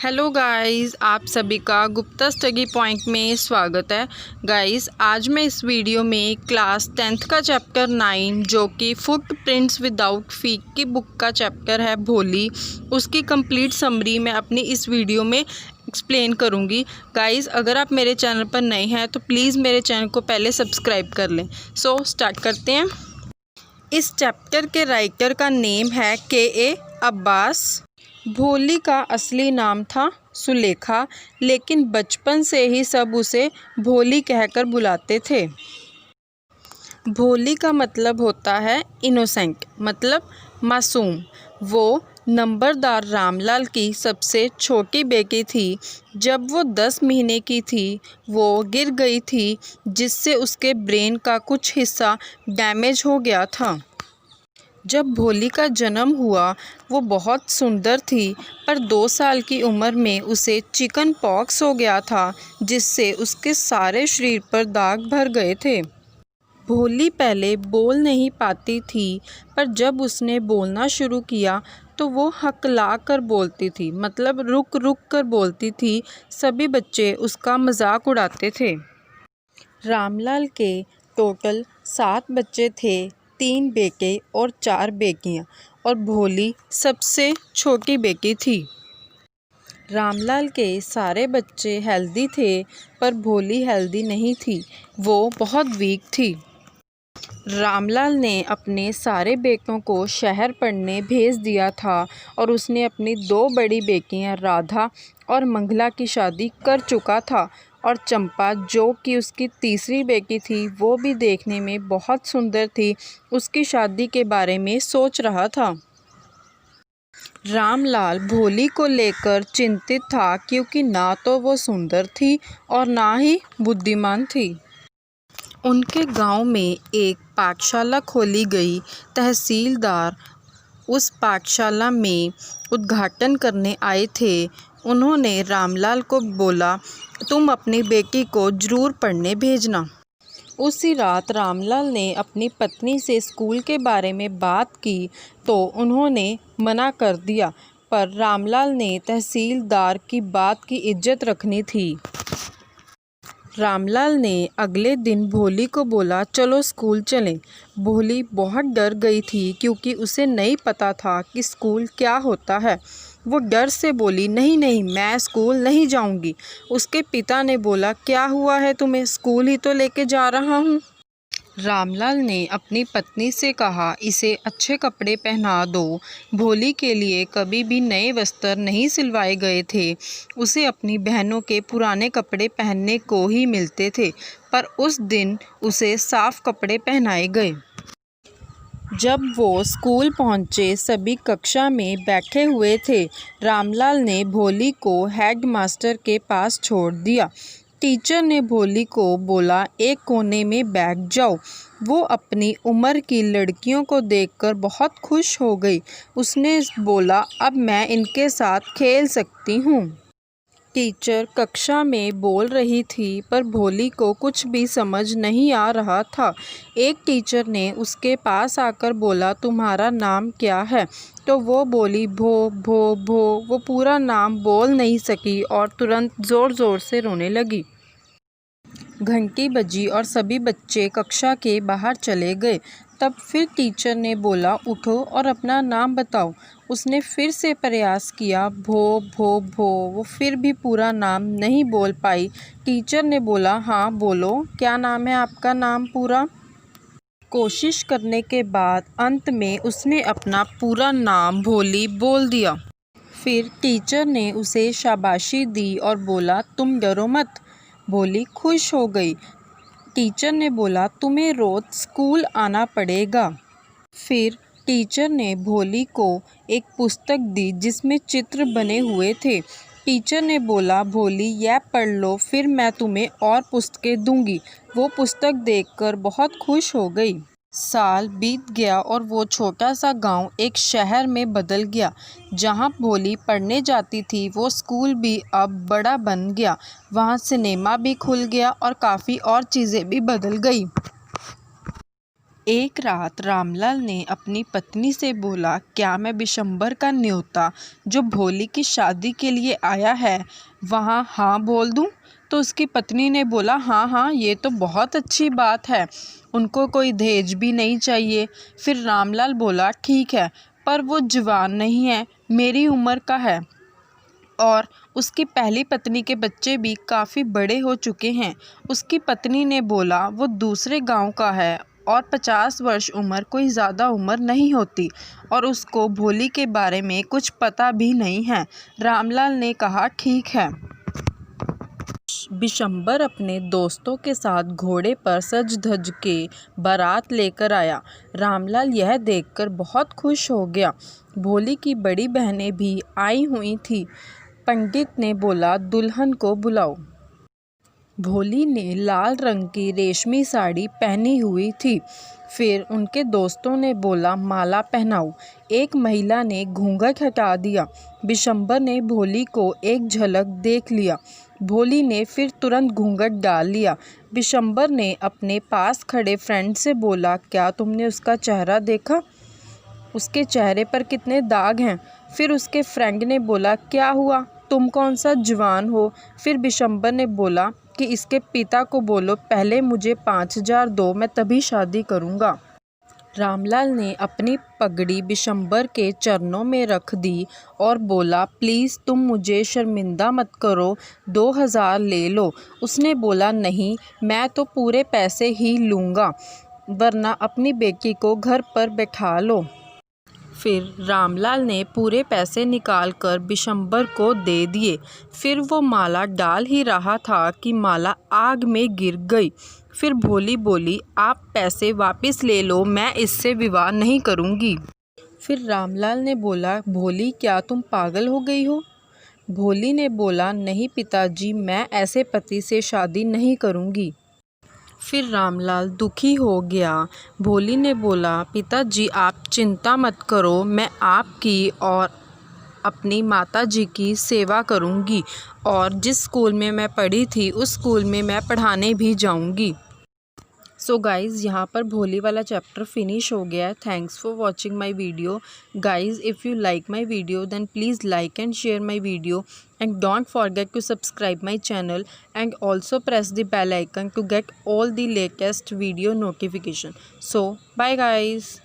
Hello guys, आप सभी का गुप्ता स्टडी पॉइंट में स्वागत है। गाइस, आज मैं इस वीडियो में क्लास 10th का चैप्टर 9 जो कि फुटप्रिंट्स विदाउट फीट की बुक का चैप्टर है भोली, उसकी कंप्लीट समरी मैं अपनी इस वीडियो में एक्सप्लेन करूंगी। गाइस, अगर आप मेरे चैनल पर नए हैं तो प्लीज़ मेरे चैनल को पहले सब्सक्राइब कर लें। सो स्टार्ट करते हैं। इस चैप्टर के राइटर का नेम है के अब्बास। भोली का असली नाम था सुलेखा, लेकिन बचपन से ही सब उसे भोली कहकर बुलाते थे। भोली का मतलब होता है इनोसेंट, मतलब मासूम। वो नंबरदार रामलाल की सबसे छोटी बेटी थी। जब वो 10 महीने की थी वो गिर गई थी, जिससे उसके ब्रेन का कुछ हिस्सा डैमेज हो गया था। जब भोली का जन्म हुआ वो बहुत सुंदर थी, पर 2 साल की उम्र में उसे चिकन पॉक्स हो गया था, जिससे उसके सारे शरीर पर दाग भर गए थे। भोली पहले बोल नहीं पाती थी, पर जब उसने बोलना शुरू किया तो वो हकला कर बोलती थी, मतलब रुक रुक कर बोलती थी। सभी बच्चे उसका मजाक उड़ाते थे। रामलाल के टोटल 7 बच्चे थे, 3 बेटे और 4 बेटियां, और भोली सबसे छोटी बेटी थी। रामलाल के सारे बच्चे हेल्दी थे, पर भोली हेल्दी नहीं थी, वो बहुत वीक थी। रामलाल ने अपने सारे बेटों को शहर पढ़ने भेज दिया था, और उसने अपनी 2 बड़ी बेटियां राधा और मंगला की शादी कर चुका था, और चंपा जो कि उसकी तीसरी बेटी थी वो भी देखने में बहुत सुंदर थी, उसकी शादी के बारे में सोच रहा था। रामलाल भोली को लेकर चिंतित था, क्योंकि ना तो वो सुंदर थी और ना ही बुद्धिमान थी। उनके गांव में एक पाठशाला खोली गई। तहसीलदार उस पाठशाला में उद्घाटन करने आए थे। उन्होंने रामलाल को बोला, तुम अपनी बेटी को ज़रूर पढ़ने भेजना। उसी रात रामलाल ने अपनी पत्नी से स्कूल के बारे में बात की तो उन्होंने मना कर दिया, पर रामलाल ने तहसीलदार की बात की इज्जत रखनी थी। रामलाल ने अगले दिन भोली को बोला, चलो स्कूल चलें। भोली बहुत डर गई थी, क्योंकि उसे नहीं पता था कि स्कूल क्या होता है। वो डर से बोली, नहीं नहीं, मैं स्कूल नहीं जाऊंगी। उसके पिता ने बोला, क्या हुआ है तुम्हें, स्कूल ही तो लेके जा रहा हूँ। रामलाल ने अपनी पत्नी से कहा, इसे अच्छे कपड़े पहना दो। भोली के लिए कभी भी नए वस्त्र नहीं सिलवाए गए थे, उसे अपनी बहनों के पुराने कपड़े पहनने को ही मिलते थे, पर उस दिन उसे साफ कपड़े पहनाए गए। जब वो स्कूल पहुंचे, सभी कक्षा में बैठे हुए थे। रामलाल ने भोली को हेडमास्टर के पास छोड़ दिया। टीचर ने भोली को बोला, एक कोने में बैठ जाओ। वो अपनी उम्र की लड़कियों को देखकर बहुत खुश हो गई। उसने बोला, अब मैं इनके साथ खेल सकती हूँ। टीचर कक्षा में बोल रही थी, पर भोली को कुछ भी समझ नहीं आ रहा था। एक टीचर ने उसके पास आकर बोला, तुम्हारा नाम क्या है? तो वो बोली, भो भो भो। वो पूरा नाम बोल नहीं सकी और तुरंत ज़ोर ज़ोर से रोने लगी। घंटी बजी और सभी बच्चे कक्षा के बाहर चले गए। तब फिर टीचर ने बोला, उठो और अपना नाम बताओ। उसने फिर से प्रयास किया, भो भो भो। वो फिर भी पूरा नाम नहीं बोल पाई। टीचर ने बोला, हाँ बोलो, क्या नाम है आपका, नाम पूरा? कोशिश करने के बाद अंत में उसने अपना पूरा नाम भोली बोल दिया। फिर टीचर ने उसे शाबाशी दी और बोला, तुम डरो मत। भोली खुश हो गई। टीचर ने बोला, तुम्हें रोज स्कूल आना पड़ेगा। फिर टीचर ने भोली को एक पुस्तक दी जिसमें चित्र बने हुए थे। टीचर ने बोला, भोली यह पढ़ लो, फिर मैं तुम्हें और पुस्तकें दूंगी। वो पुस्तक देखकर बहुत खुश हो गई। साल बीत गया और वो छोटा सा गांव एक शहर में बदल गया। जहां भोली पढ़ने जाती थी वो स्कूल भी अब बड़ा बन गया। वहां सिनेमा भी खुल गया और काफ़ी और चीज़ें भी बदल गई। एक रात रामलाल ने अपनी पत्नी से बोला, क्या मैं बिशंबर का न्योता जो भोली की शादी के लिए आया है वहाँ हाँ बोल दूँ? तो उसकी पत्नी ने बोला, हाँ हाँ, ये तो बहुत अच्छी बात है, उनको कोई दहेज भी नहीं चाहिए। फिर रामलाल बोला, ठीक है, पर वो जवान नहीं है, मेरी उम्र का है और उसकी पहली पत्नी के बच्चे भी काफ़ी बड़े हो चुके हैं। उसकी पत्नी ने बोला, वो दूसरे गांव का है और 50 वर्ष उम्र कोई ज़्यादा उम्र नहीं होती और उसको भोली के बारे में कुछ पता भी नहीं है। रामलाल ने कहा, ठीक है। बिशंबर अपने दोस्तों के साथ घोड़े पर सज धज के बारात लेकर आया। रामलाल यह देखकर बहुत खुश हो गया। भोली की बड़ी बहनें भी आई हुई थी। पंडित ने बोला, दुल्हन को बुलाओ। भोली ने लाल रंग की रेशमी साड़ी पहनी हुई थी। फिर उनके दोस्तों ने बोला, माला पहनाओ। एक महिला ने घूंघट हटा दिया। बिशंबर ने भोली को एक झलक देख लिया। भोली ने फिर तुरंत घूंघट डाल लिया। बिशंबर ने अपने पास खड़े फ्रेंड से बोला, क्या तुमने उसका चेहरा देखा? उसके चेहरे पर कितने दाग हैं। फिर उसके फ्रेंड ने बोला, क्या हुआ, तुम कौन सा जवान हो? फिर बिशंबर ने बोला कि इसके पिता को बोलो पहले मुझे 5000 दो, मैं तभी शादी करूँगा। रामलाल ने अपनी पगड़ी बिशंबर के चरणों में रख दी और बोला, प्लीज़ तुम मुझे शर्मिंदा मत करो, 2000 ले लो। उसने बोला, नहीं, मैं तो पूरे पैसे ही लूँगा, वरना अपनी बेटी को घर पर बैठा लो। फिर रामलाल ने पूरे पैसे निकालकर बिशंबर को दे दिए। फिर वो माला डाल ही रहा था कि माला आग में गिर गई। फिर भोली बोली, आप पैसे वापस ले लो, मैं इससे विवाह नहीं करूँगी। फिर रामलाल ने बोला, भोली क्या तुम पागल हो गई हो? भोली ने बोला, नहीं पिताजी, मैं ऐसे पति से शादी नहीं करूँगी। फिर रामलाल दुखी हो गया। भोली ने बोला, पिताजी आप चिंता मत करो, मैं आपकी और अपनी माताजी की सेवा करूंगी और जिस स्कूल में मैं पढ़ी थी उस स्कूल में मैं पढ़ाने भी जाऊंगी। सो गाइज़, यहाँ पर भोली वाला चैप्टर फिनिश हो गया है। Thanks for watching my video. Guys, if you like my video then please like and share my video and don't forget to subscribe my channel and also press the bell icon to get all the latest video notification. So bye guys.